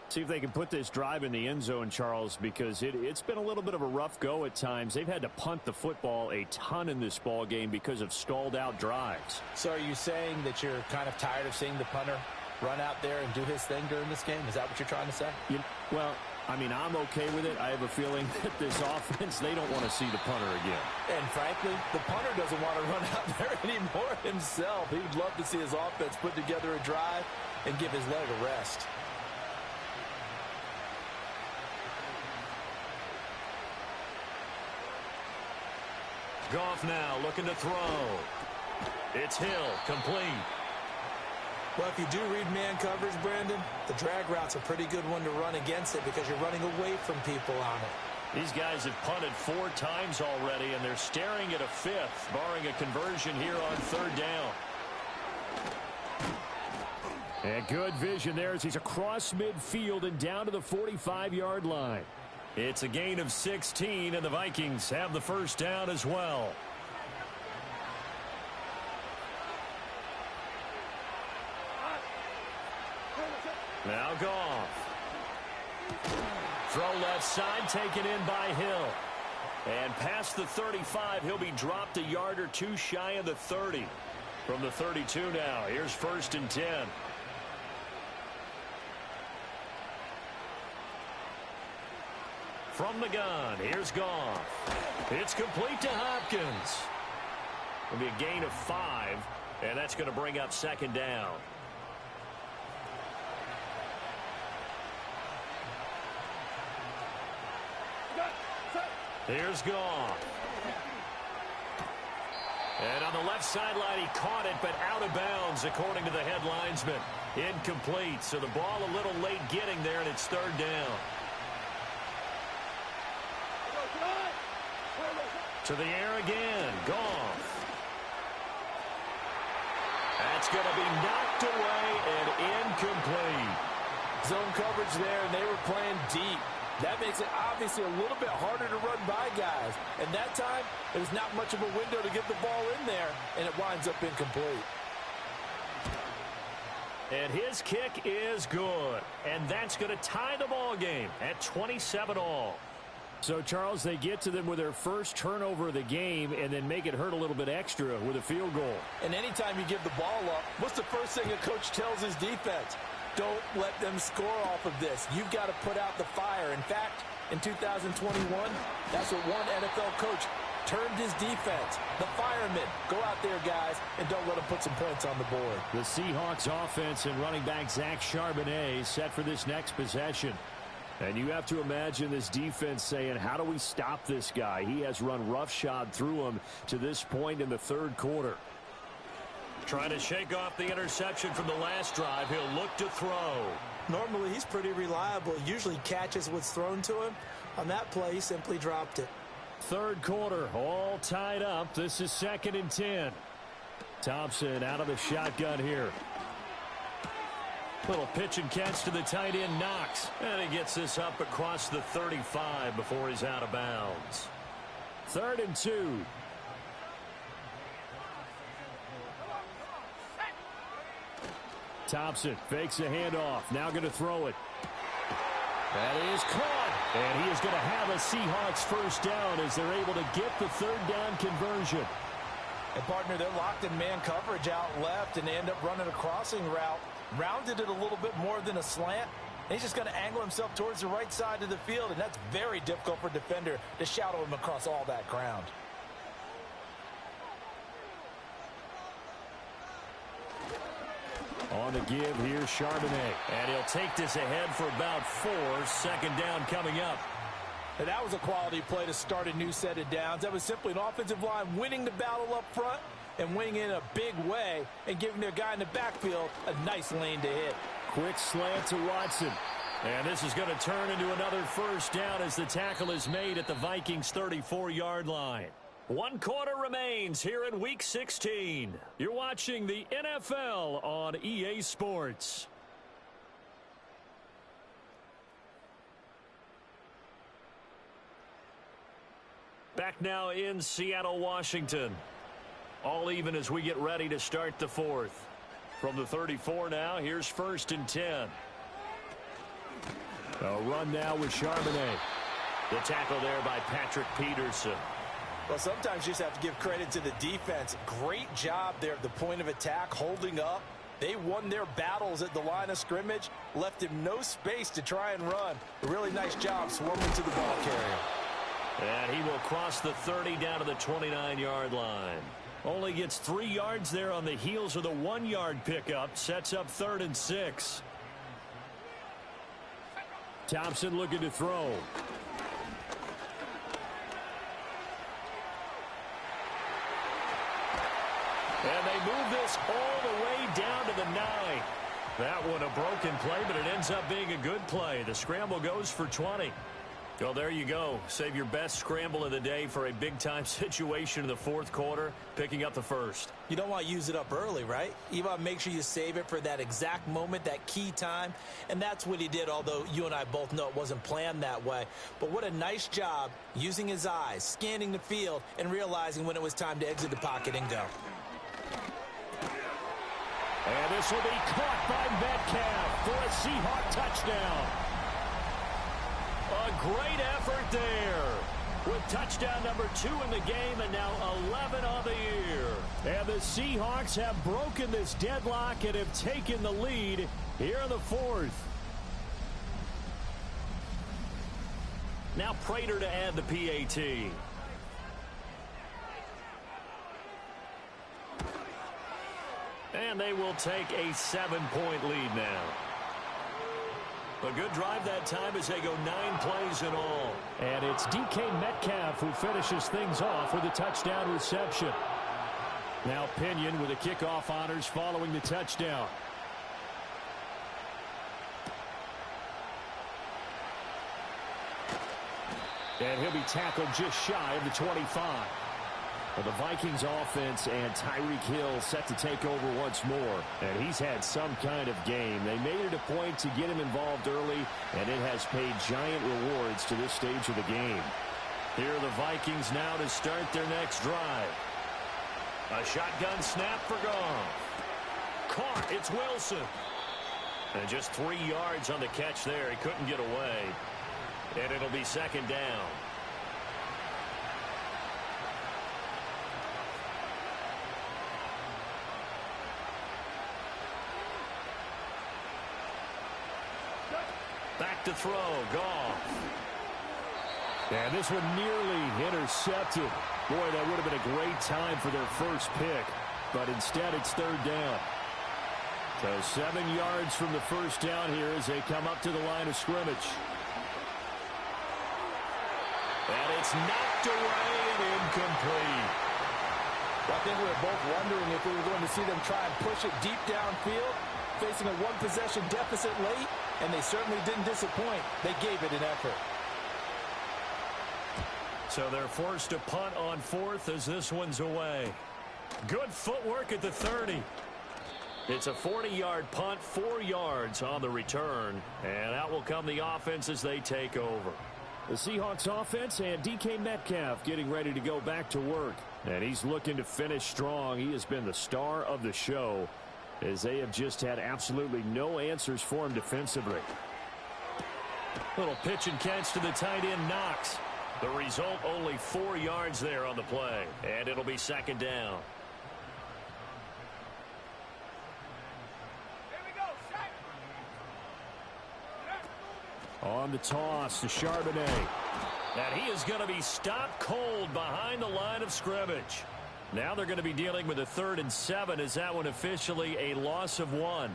See if they can put this drive in the end zone, Charles, because it's been a little bit of a rough go at times. They've had to punt the football a ton in this ball game because of stalled out drives. So are you saying that you're kind of tired of seeing the punter run out there and do his thing during this game? Is that what you're trying to say? Well, I mean, I'm okay with it. I have a feeling that this offense, they don't want to see the punter again. And frankly, the punter doesn't want to run out there anymore himself. He would love to see his offense put together a drive and give his leg a rest. Goff now looking to throw. It's Hill, complete. Well, if you do read man coverage, Brandon, the drag route's a pretty good one to run against it because you're running away from people on it. These guys have punted 4 times already, and they're staring at a 5th, barring a conversion here on 3rd down. And good vision there as he's across midfield and down to the 45-yard line. It's a gain of 16, and the Vikings have the first down as well. Now Goff. Throw left side, taken in by Hill. And past the 35, he'll be dropped a yard or 2 shy of the 30. From the 32 now, here's 1st and 10. From the gun, here's Goff. It's complete to Hopkins. It'll be a gain of 5, and that's going to bring up 2nd down. Here's Goff. And on the left sideline, he caught it, but out of bounds, according to the head linesman. Incomplete, so the ball a little late getting there, and it's 3rd down. To the air again, Goff. That's going to be knocked away and incomplete. Zone coverage there, and they were playing deep. That makes it obviously a little bit harder to run by guys. And that time, there's not much of a window to get the ball in there, and it winds up incomplete. And his kick is good. And that's going to tie the ball game at 27-all. So, Charles, they get to them with their first turnover of the game and then make it hurt a little bit extra with a field goal. And anytime you give the ball up, what's the first thing a coach tells his defense? Don't let them score off of this. You've got to put out the fire. In fact, in 2021, that's what one NFL coach termed his defense. The firemen. Go out there, guys, and don't let them put some points on the board. The Seahawks offense and running back Zach Charbonnet set for this next possession. And you have to imagine this defense saying, how do we stop this guy? He has run roughshod through him to this point in the 3rd quarter. Trying to shake off the interception from the last drive. He'll look to throw. Normally, he's pretty reliable. Usually catches what's thrown to him. On that play, he simply dropped it. 3rd quarter, all tied up. This is 2nd and 10. Thompson out of the shotgun here. Little pitch and catch to the tight end, Knox. And he gets this up across the 35 before he's out of bounds. 3rd and 2. Thompson fakes a handoff. Now going to throw it. That is caught. And he is going to have a Seahawks first down as they're able to get the 3rd down conversion. And, partner, they're locked in man coverage out left, and they end up running a crossing route. Rounded it a little bit more than a slant. And he's just going to angle himself towards the right side of the field, and that's very difficult for a defender to shadow him across all that ground. On the give, here's Charbonnet. And he'll take this ahead for about 4. Second down coming up. And that was a quality play to start a new set of downs. That was simply an offensive line winning the battle up front and winning in a big way and giving their guy in the backfield a nice lane to hit. Quick slant to Watson. And this is going to turn into another first down as the tackle is made at the Vikings 34-yard line. 1 quarter remains here in Week 16. You're watching the NFL on EA Sports. Back now in Seattle, Washington. All even as we get ready to start the 4th. From the 34 now, here's 1st and 10. A run now with Charbonnet. The tackle there by Patrick Peterson. Well, sometimes you just have to give credit to the defense. Great job there at the point of attack, holding up. They won their battles at the line of scrimmage, left him no space to try and run. A really nice job swarming to the ball carrier. And he will cross the 30 down to the 29-yard line. Only gets 3 yards there on the heels of the 1-yard pickup. Sets up 3rd and 6. Thompson looking to throw. And they move this all the way down to the 9. That one a broken play, but it ends up being a good play. The scramble goes for 20. Well, there you go. Save your best scramble of the day for a big-time situation in the 4th quarter, picking up the 1st. You don't want to use it up early, right? You want to make sure you save it for that exact moment, that key time. And that's what he did, although you and I both know it wasn't planned that way. But what a nice job using his eyes, scanning the field, and realizing when it was time to exit the pocket and go. And this will be caught by Metcalf for a Seahawk touchdown. A great effort there with touchdown number 2 in the game and now 11 on the year. And the Seahawks have broken this deadlock and have taken the lead here in the 4th. Now Prater to add the PAT. And they will take a 7-point lead now. A good drive that time as they go 9 plays in all. And it's DK Metcalf who finishes things off with a touchdown reception. Now Pinion with the kickoff honors following the touchdown. And he'll be tackled just shy of the 25. Well, the Vikings offense and Tyreek Hill set to take over once more. And he's had some kind of game. They made it a point to get him involved early, and it has paid giant rewards to this stage of the game. Here are the Vikings now to start their next drive. A shotgun snap for Goff. Caught. It's Wilson. And just 3 yards on the catch there. He couldn't get away. And it'll be 2nd down. Back to throw. Goff. And this one nearly intercepted. Boy, that would have been a great time for their first pick. But instead, it's 3rd down. So 7 yards from the first down here as they come up to the line of scrimmage. And it's knocked away and incomplete. Well, I think we were both wondering if we were going to see them try and push it deep downfield, facing a 1-possession deficit late, and they certainly didn't disappoint. They gave it an effort. So they're forced to punt on 4th as this one's away. Good footwork at the 30. It's a 40-yard punt, 4 yards on the return, and out will come the offense as they take over. The Seahawks offense and DK Metcalf getting ready to go back to work. And he's looking to finish strong. He has been the star of the show as they have just had absolutely no answers for him defensively. Little pitch and catch to the tight end, Knox. The result, only 4 yards there on the play. And it'll be 2nd down. On the toss to Charbonnet. And he is going to be stopped cold behind the line of scrimmage. Now they're going to be dealing with a 3rd and 7 as that one officially a loss of 1.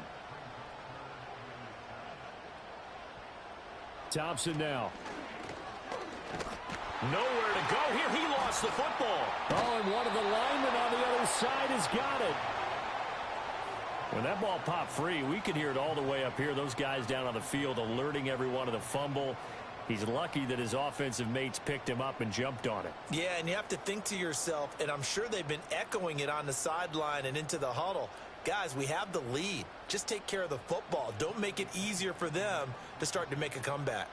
Thompson now. Nowhere to go here. He lost the football. Oh, and one of the linemen on the other side has got it. When that ball popped free, we could hear it all the way up here. Those guys down on the field alerting everyone of the fumble. He's lucky that his offensive mates picked him up and jumped on it. Yeah, and you have to think to yourself, and I'm sure they've been echoing it on the sideline and into the huddle. Guys, we have the lead. Just take care of the football. Don't make it easier for them to start to make a comeback.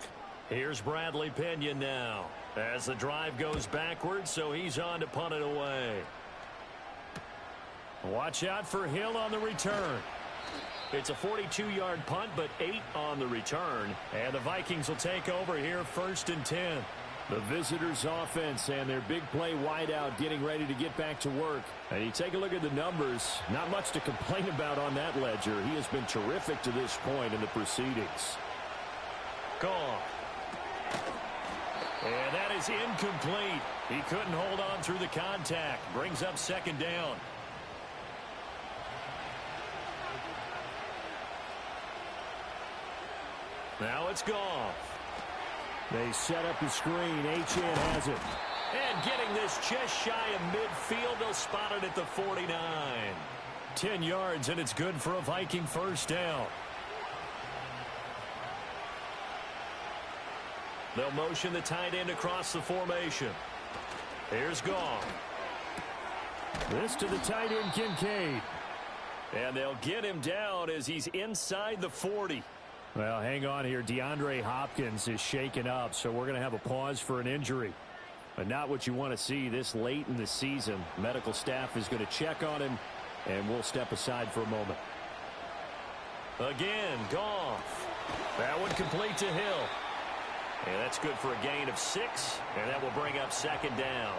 Here's Bradley Pinion now as the drive goes backwards, so he's on to punt it away. Watch out for Hill on the return. It's a 42-yard punt, but 8 on the return. And the Vikings will take over here 1st and 10. The visitors' offense and their big play wideout getting ready to get back to work. And you take a look at the numbers, not much to complain about on that ledger. He has been terrific to this point in the proceedings. Gone. And that is incomplete. He couldn't hold on through the contact. Brings up 2nd down. Now it's Goff. They set up the screen. Achane has it. And getting this just shy of midfield. They'll spot it at the 49. 10 yards, and it's good for a Viking 1st down. They'll motion the tight end across the formation. Here's Goff. This to the tight end, Kincaid. And they'll get him down as he's inside the 40. Well, hang on here. DeAndre Hopkins is shaken up, so we're going to have a pause for an injury. But not what you want to see this late in the season. Medical staff is going to check on him, and we'll step aside for a moment. Again, Goff. That one complete to Hill. And that's good for a gain of 6, and that will bring up 2nd down.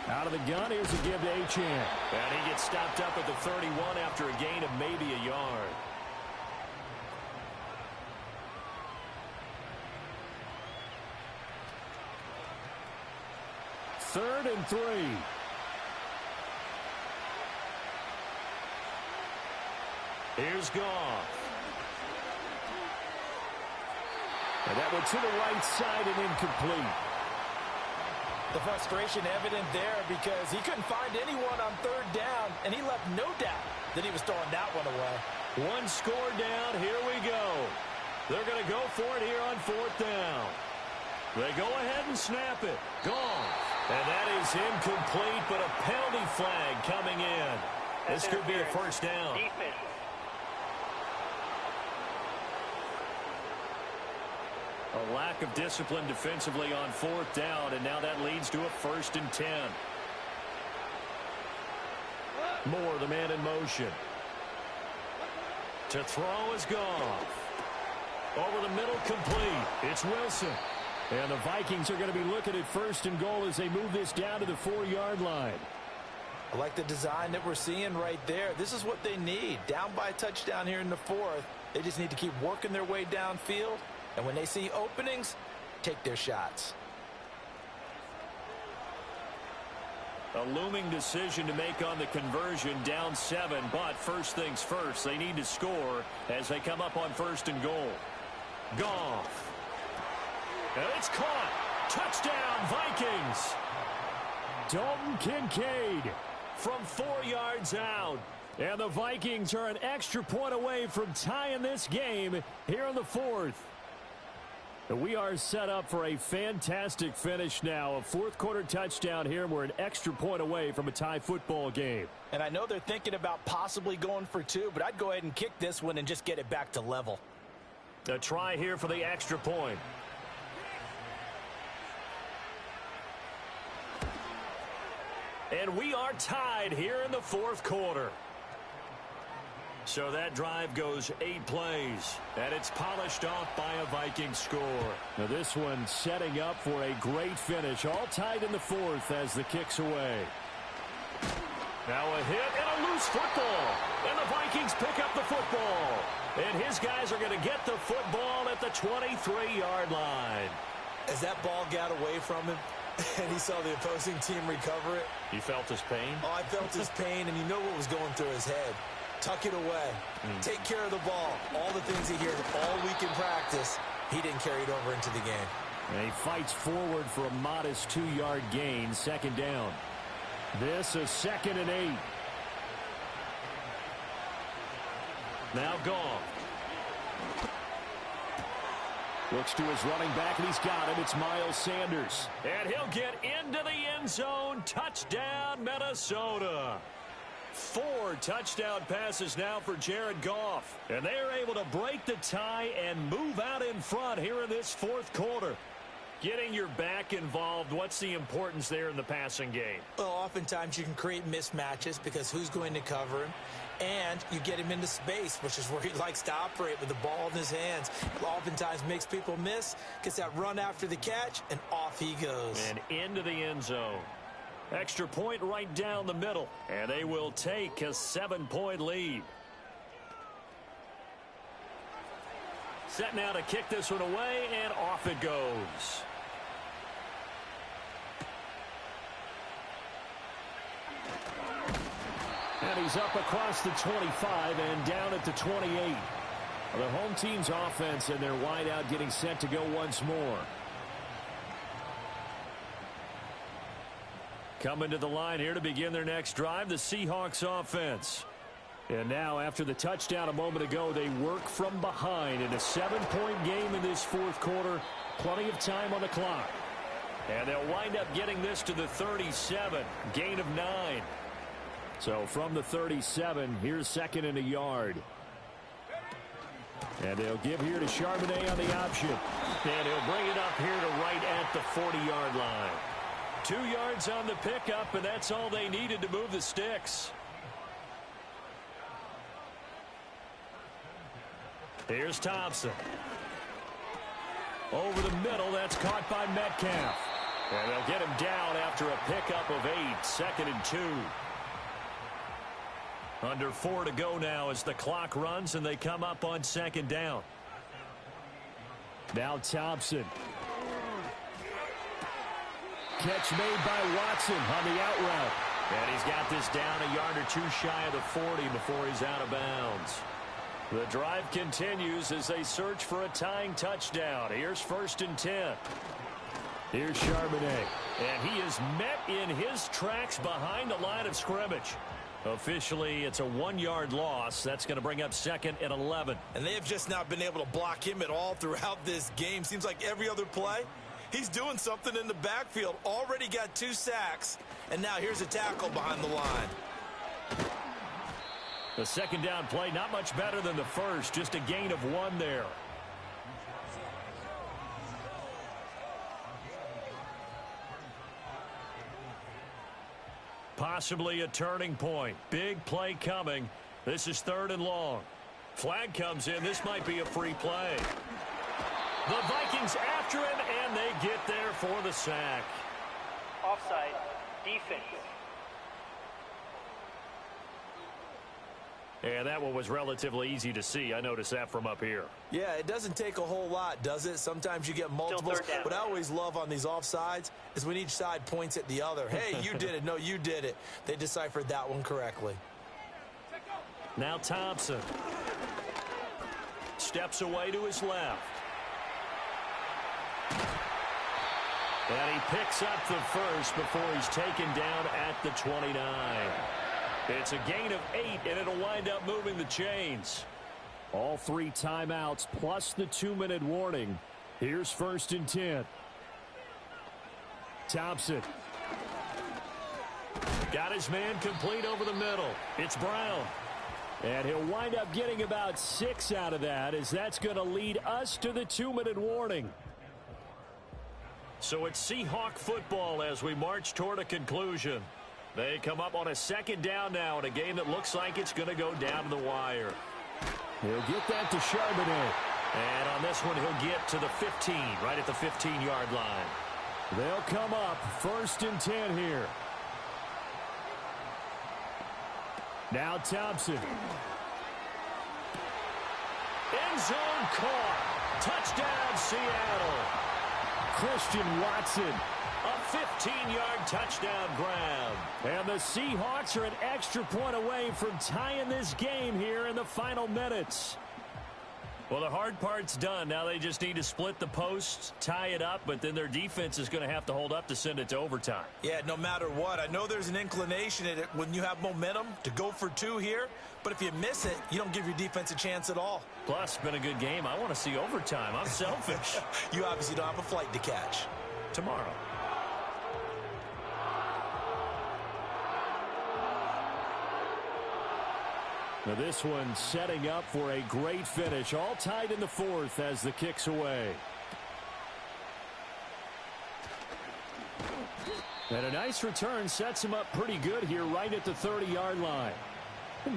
Out of the gun, here's a give to Achane. And he gets stopped up at the 31 after a gain of maybe a yard. Third and 3. Here's Goff. And that one to the right side and incomplete. The frustration evident there because he couldn't find anyone on 3rd down, and he left no doubt that he was throwing that one away. One score down. Here we go. They're going to go for it here on 4th down. They go ahead and snap it. Gone. And that is incomplete, but a penalty flag coming in. This could be a 1st down. A lack of discipline defensively on 4th down, and now that leads to a 1st and 10. Moore, the man in motion. To throw is Goff. Over the middle, complete. It's Wilson. And the Vikings are going to be looking at 1st and goal as they move this down to the 4-yard line. I like the design that we're seeing right there. This is what they need. Down by a touchdown here in the 4th. They just need to keep working their way downfield. And when they see openings, take their shots. A looming decision to make on the conversion, down 7. But first things first, they need to score as they come up on 1st and goal. Goff. And it's caught. Touchdown, Vikings. Dalton Kincaid from 4 yards out. And the Vikings are an extra point away from tying this game here in the 4th. We are set up for a fantastic finish now. A 4th quarter touchdown here. We're an extra point away from a tie football game. And I know they're thinking about possibly going for 2, but I'd go ahead and kick this one and just get it back to level. A try here for the extra point. And we are tied here in the 4th quarter. So that drive goes 8 plays, and it's polished off by a Viking score. Now this one setting up for a great finish, all tied in the 4th as the kick's away. Now a hit and a loose football. And the Vikings pick up the football. And his guys are going to get the football at the 23-yard line. As that ball got away from him and he saw the opposing team recover it. He felt his pain? Oh, I felt his pain, and you know what was going through his head. Tuck it away. Take care of the ball. All the things he heard all week in practice, he didn't carry it over into the game. And he fights forward for a modest 2-yard gain, second down. This is 2nd and 8. Now Goff. Looks to his running back, and he's got him. It's Miles Sanders. And he'll get into the end zone. Touchdown, Minnesota. 4 touchdown passes now for Jared Goff. And they're able to break the tie and move out in front here in this 4th quarter. Getting your back involved, what's the importance there in the passing game? Well, oftentimes you can create mismatches because who's going to cover him? And you get him into space, which is where he likes to operate with the ball in his hands. Oftentimes makes people miss, gets that run after the catch, and off he goes. And into the end zone. Extra point right down the middle. And they will take a 7-point lead. Set now to kick this one away, and off it goes. And he's up across the 25 and down at the 28. The home team's offense and their wideout getting set to go once more. Coming to the line here to begin their next drive, the Seahawks offense. And now, after the touchdown a moment ago, they work from behind in a 7-point game in this 4th quarter. Plenty of time on the clock. And they'll wind up getting this to the 37. Gain of 9. So from the 37, here's 2nd and a yard. And they'll give here to Charbonnet on the option. And he'll bring it up here to right at the 40-yard line. 2 yards on the pickup, and that's all they needed to move the sticks. Here's Thompson. Over the middle, that's caught by Metcalf. And they'll get him down after a pickup of 8, 2nd and 2. Under 4 to go now as the clock runs, and they come up on 2nd down. Now Thompson. Catch made by Watson on the out route. And he's got this down a yard or 2 shy of the 40 before he's out of bounds. The drive continues as they search for a tying touchdown. Here's 1st and 10. Here's Charbonnet. And he is met in his tracks behind the line of scrimmage. Officially, it's a 1-yard loss. That's going to bring up 2nd and 11. And they have just not been able to block him at all throughout this game. Seems like every other play, he's doing something in the backfield. Already got 2 sacks. And now here's a tackle behind the line. The 2nd down play, not much better than the first. Just a gain of 1 there. Possibly a turning point. Big play coming. This is 3rd and long. Flag comes in. This might be a free play. The Vikings after him, and they get there for the sack. Offside. Defense. And that one was relatively easy to see. I noticed that from up here. Yeah, it doesn't take a whole lot, does it? Sometimes you get multiples. What I always love on these offsides is when each side points at the other. Hey, you did it. No, you did it. They deciphered that one correctly. Now Thompson. Steps away to his left. And he picks up the first before he's taken down at the 29. It's a gain of 8, and it'll wind up moving the chains. All 3 timeouts plus the 2-minute warning. Here's 1st and 10. Thompson. Got his man complete over the middle. It's Brown. And he'll wind up getting about 6 out of that, as that's going to lead us to the 2-minute warning. So it's Seahawk football as we march toward a conclusion. They come up on a 2nd down now in a game that looks like it's going to go down to the wire. He'll get that to Charbonnet. And on this one, he'll get to the 15, right at the 15-yard line. They'll come up 1st and 10 here. Now Thompson. End zone caught. Touchdown, Seattle. Christian Watson. A 15-yard touchdown grab. And the Seahawks are an extra point away from tying this game here in the final minutes. Well, the hard part's done. Now they just need to split the posts, tie it up, but then their defense is going to have to hold up to send it to overtime. Yeah, no matter what. I know there's an inclination in it when you have momentum to go for two here, but if you miss it, you don't give your defense a chance at all. Plus, been a good game. I want to see overtime. I'm selfish. You obviously don't have a flight to catch. Tomorrow. Now this one setting up for a great finish. All tied in the fourth as the kick's away. And a nice return sets him up pretty good here right at the 30-yard line.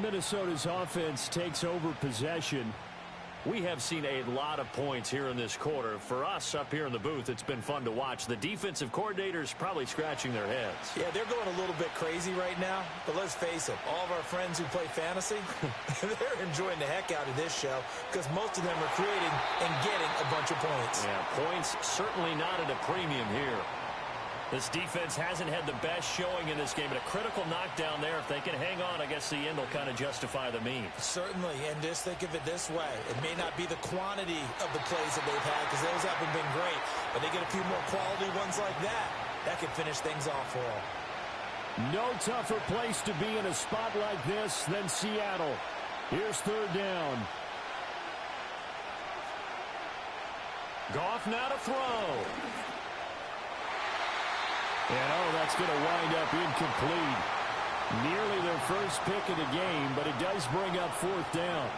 Minnesota's offense takes over possession. We have seen a lot of points here in this quarter. For us up here in the booth, it's been fun to watch. The defensive coordinators probably scratching their heads. Yeah, they're going a little bit crazy right now, but let's face it, all of our friends who play fantasy, they're enjoying the heck out of this show because most of them are creating and getting a bunch of points. Yeah, points certainly not at a premium here. This defense hasn't had the best showing in this game, but a critical knockdown there. If they can hang on, I guess the end will kind of justify the means. Certainly, and just think of it this way. It may not be the quantity of the plays that they've had because those haven't been great, but they get a few more quality ones like that. That could finish things off for them. No tougher place to be in a spot like this than Seattle. Here's third down. Goff now to throw. And, that's going to wind up incomplete. Nearly their first pick of the game, but it does bring up fourth down.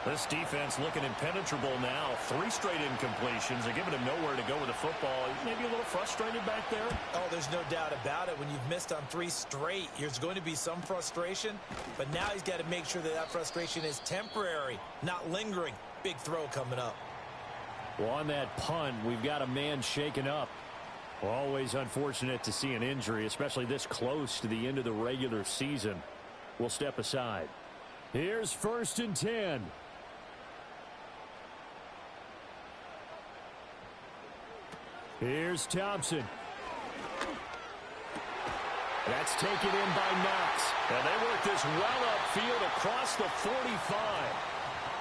This defense looking impenetrable now. 3 straight incompletions. They're giving him nowhere to go with the football. Maybe a little frustrated back there. Oh, there's no doubt about it. When you've missed on 3 straight, there's going to be some frustration. But now he's got to make sure that that frustration is temporary, not lingering. Big throw coming up. Well, on that punt, we've got a man shaken up. Well, always unfortunate to see an injury, especially this close to the end of the regular season. We'll step aside. Here's 1st and 10. Here's Thompson. That's taken in by Knox. And they work this well upfield across the 45.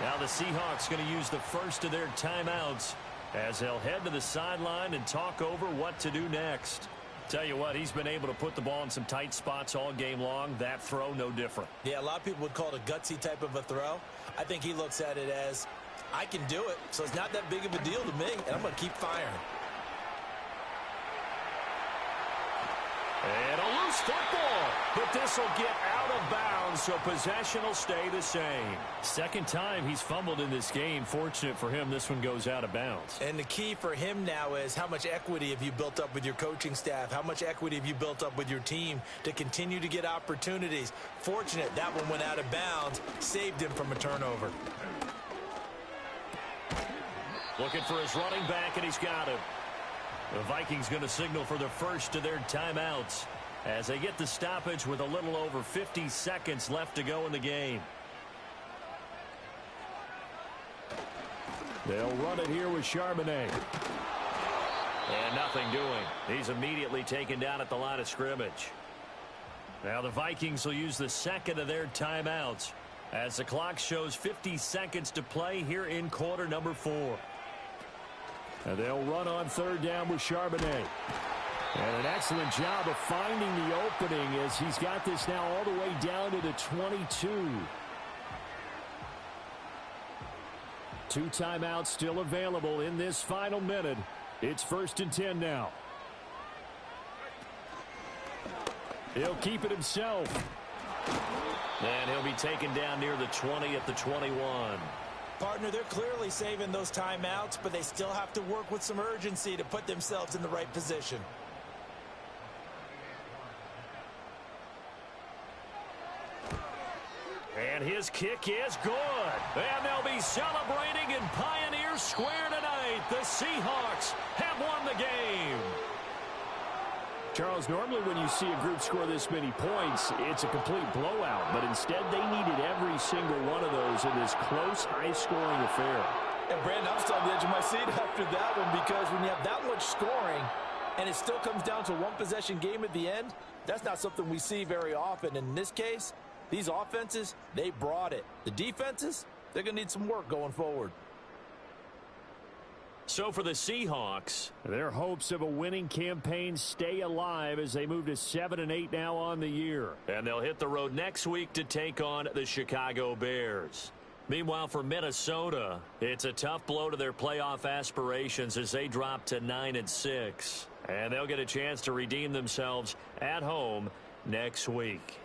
Now the Seahawks going to use the first of their timeouts as they'll head to the sideline and talk over what to do next. Tell you what, he's been able to put the ball in some tight spots all game long. That throw, no different. Yeah, a lot of people would call it a gutsy type of a throw. I think he looks at it as, I can do it, so it's not that big of a deal to me, and I'm going to keep firing. And a loose football, but this will get out of bounds, so possession will stay the same. Second time he's fumbled in this game. Fortunate for him, this one goes out of bounds. And the key for him now is how much equity have you built up with your coaching staff? How much equity have you built up with your team to continue to get opportunities? Fortunate that one went out of bounds, saved him from a turnover. Looking for his running back, and he's got him. The Vikings going to signal for the first of their timeouts as they get the stoppage with a little over 50 seconds left to go in the game. They'll run it here with Charbonnet. And nothing doing. He's immediately taken down at the line of scrimmage. Now the Vikings will use the second of their timeouts as the clock shows 50 seconds to play here in quarter number 4. And they'll run on third down with Charbonnet. And an excellent job of finding the opening as he's got this now all the way down to the 22. 2 timeouts still available in this final minute. It's 1st and 10 now. He'll keep it himself. And he'll be taken down near the 20 at the 21. Partner, they're clearly saving those timeouts, but they still have to work with some urgency to put themselves in the right position. And his kick is good. And they'll be celebrating in Pioneer Square tonight. The Seahawks have won the game. Charles, normally when you see a group score this many points, it's a complete blowout. But instead, they needed every single one of those in this close, high-scoring affair. And Brandon, I'm still on the edge of my seat after that one, because when you have that much scoring and it still comes down to one possession game at the end, that's not something we see very often. And in this case, these offenses, they brought it. The defenses, they're going to need some work going forward. So for the Seahawks, their hopes of a winning campaign stay alive as they move to 7-8 now on the year. and they'll hit the road next week to take on the Chicago Bears. Meanwhile, for Minnesota, it's a tough blow to their playoff aspirations as they drop to 9-6. And they'll get a chance to redeem themselves at home next week.